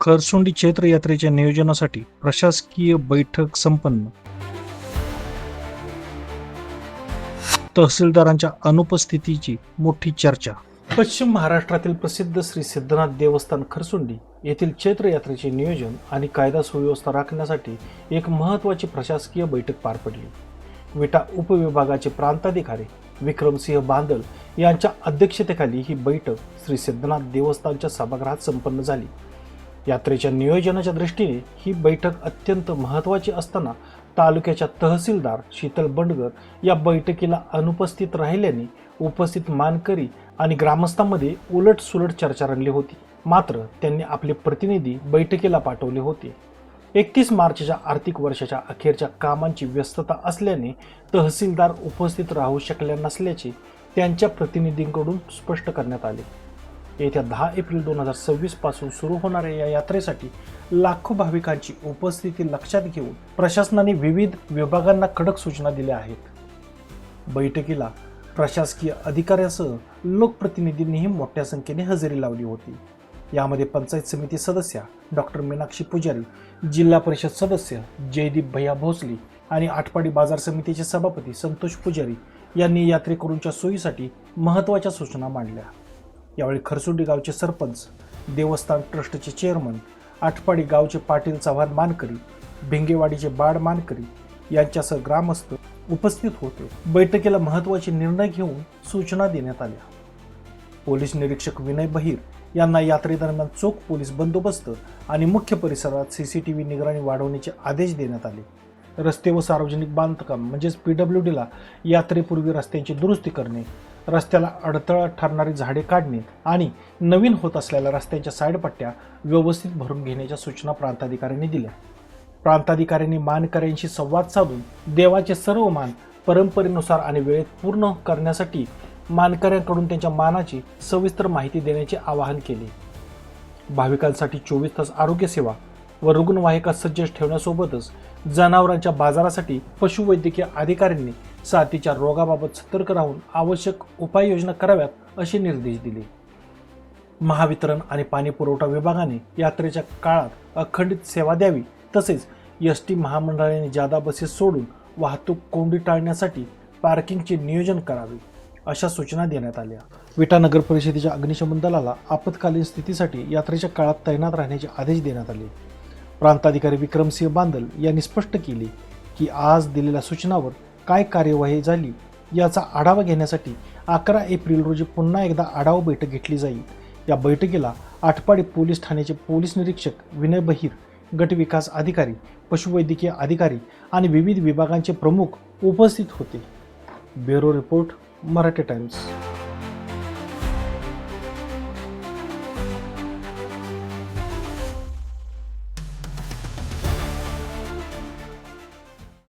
खरसुंडी चैत्र यात्रेच्या नियोजनासाठी प्रशासकीय बैठक संपन्न. तहसीलदारांच्या अनुपस्थितीची मोठी चर्चा. पश्चिम महाराष्ट्रातील प्रसिद्ध श्री सिद्धनाथ देवस्थान खरसुंडी येथील चैत्र यात्रेचे नियोजन आणि कायदा सुव्यवस्था राखण्यासाठी एक महत्त्वाची प्रशासकीय बैठक पार पडली. विटा उपविभागाचे प्रांताधिकारी विक्रमसिंह बांदल यांच्या अध्यक्षतेखाली ही बैठक श्री सिद्धनाथ देवस्थानच्या सभागृहात संपन्न झाली. यात्रेच्या नियोजनाच्या दृष्टीने ही बैठक अत्यंत महत्त्वाची असताना तालुक्याच्या तहसीलदार शीतल बंडगर या बैठकीला अनुपस्थित राहिल्याने उपस्थित मानकरी आणि ग्रामस्थांमध्ये उलटसुलट चर्चा रंगली होती. मात्र त्यांनी आपले प्रतिनिधी बैठकीला पाठवले होते. 31 मार्चच्या आर्थिक वर्षाच्या अखेरच्या कामांची व्यस्तता असल्याने तहसीलदार उपस्थित राहू शकल्या नसल्याचे त्यांच्या प्रतिनिधींकडून स्पष्ट करण्यात आले. येत्या 10 एप्रिल 2026 पासून सुरू होणाऱ्या या यात्रेसाठी लाखो भाविकांची उपस्थिती लक्षात घेऊन प्रशासनाने विविध विभागांना कडक सूचना दिल्या आहेत. बैठकीला प्रशासकीय अधिकाऱ्यांसह लोकप्रतिनिधींनीही मोठ्या संख्येने हजेरी लावली होती. यामध्ये पंचायत समिती सदस्य डॉक्टर मीनाक्षी पुजारी, जिल्हा परिषद सदस्य जयदीप भैया भोसले आणि आटपाडी बाजार समितीचे सभापती संतोष पुजारी यांनी यात्रेकरूंच्या सोयीसाठी महत्त्वाच्या सूचना मांडल्या. यावेळी खरसुंडी गावचे सरपंच, देवस्थान ट्रस्टचे चेअरमन, आटपाडी गावचे पाटील चव्हाण मानकरी, भिंगेवाडीचे बाड मानकरी यांच्यासह ग्रामस्थ उपस्थित होते. बैठकीला महत्त्वाचे निर्णय घेऊन सूचना देण्यात आल्या. पोलीस निरीक्षक विनय बहिर यांना यात्रेदरम्यान चोख पोलीस बंदोबस्त आणि मुख्य परिसरात सीसीटीव्ही निगराणी वाढवण्याचे आदेश देण्यात आले. रस्ते व सार्वजनिक बांधकाम म्हणजेच PWDला यात्रेपूर्वी रस्त्यांची दुरुस्ती करणे, रस्त्याला अडथळा ठरणारी झाडे काढणे आणि नवीन होत असलेल्या रस्त्यांच्या साईडपट्ट्या व्यवस्थित भरून घेण्याच्या सूचना प्रांताधिकाऱ्यांनी दिल्या. प्रांताधिकाऱ्यांनी मानकऱ्यांशी संवाद साधून देवाचे सर्व मान परंपरेनुसार आणि वेळेत पूर्ण करण्यासाठी मानकऱ्यांकडून त्यांच्या मानाची सविस्तर माहिती देण्याचे आवाहन केले. भाविकांसाठी 24 तास आरोग्य सेवा व रुग्णवाहिका सज्ज ठेवण्यासोबतच जनावरांच्या बाजारासाठी पशुवैद्यकीय अधिकाऱ्यांनी साथीच्या रोगाबाबत सतर्क राहून आवश्यक उपाययोजना कराव्यात असे निर्देश दिले. महावितरण आणि पाणी पुरवठा विभागाने यात्रेच्या काळात अखंडित सेवा द्यावी, तसेच ST महामंडळाने जादा बसेस सोडून वाहतूक कोंडी टाळण्यासाठी पार्किंगचे नियोजन करावे अशा सूचना देण्यात आल्या. विटा नगर परिषदेच्या अग्निशमन दलाला आपत्कालीन स्थितीसाठी यात्रेच्या काळात तैनात राहण्याचे आदेश देण्यात आले. प्रांताधिकारी विक्रमसिंह बांदल यांनी स्पष्ट केले की आज दिलेल्या सूचनावर काय कार्यवाही झाली याचा आढावा घेण्यासाठी 11 एप्रिल रोजी पुन्हा एकदा आढावा बैठक घेतली जाईल. या बैठकीला आटपाडी पोलीस ठाण्याचे पोलीस निरीक्षक विनय बहिर, गट विकास अधिकारी, पशुवैद्यकीय अधिकारी आणि विविध विभागांचे प्रमुख उपस्थित होते. Bureau report, Marathi times.